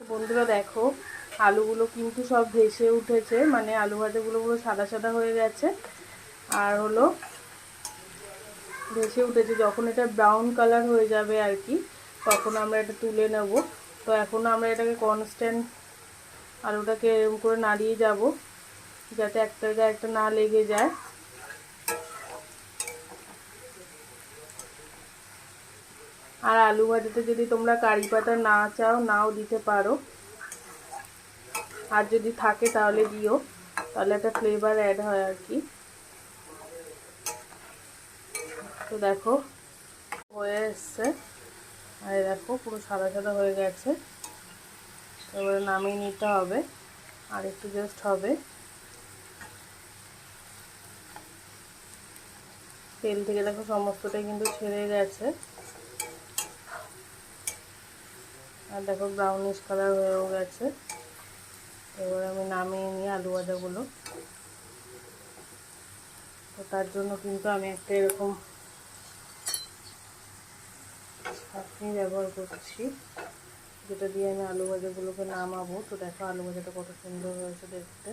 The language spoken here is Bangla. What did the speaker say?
বন্ধুরা দেখো, আলুগুলো কিন্তু সব ভেসে উঠেছে, মানে আলু ভাজাগুলো পুরো সাদা সাদা হয়ে গেছে। আর হলো ভেসে উঠেছে, যখন এটা ব্রাউন কালার হয়ে যাবে আর কি, তখন আমরা এটা তুলে নেব। তো এখন আমরা এটাকে কনস্ট্যান্ট আলুটাকে এরকম করে নাড়িয়ে যাব, যাতে একটা গায়ে একটা না লেগে যায়। আর আলু ভাজাতে যদি তোমরা কারি পাতা না চাও, নাও দিতে পারো, আর যদি থাকে তাহলে দিও, তাহলে একটা ফ্লেভার অ্যাড হয় আর কি। তো দেখো হয়ে এসছে, আর দেখো পুরো সাদা সাদা হয়ে গেছে। এবারে নামিয়ে নিতে হবে, আর একটু জাস্ট হবে। তেল থেকে দেখো সমস্তটাই কিন্তু ছেড়ে গেছে, আর দেখো ব্রাউনিশ কালার হয়েও গেছে। এবার আমি নামিয়ে নিই আলু ভাজাগুলো। তো তার জন্য কিন্তু আমি একটা এরকম ছাঁকনি ব্যবহার করছি, যেটা দিয়ে আমি আলু ভাজাগুলোকে নামাবো। তো দেখো আলু ভাজাটা কত সুন্দর হয়েছে দেখতে।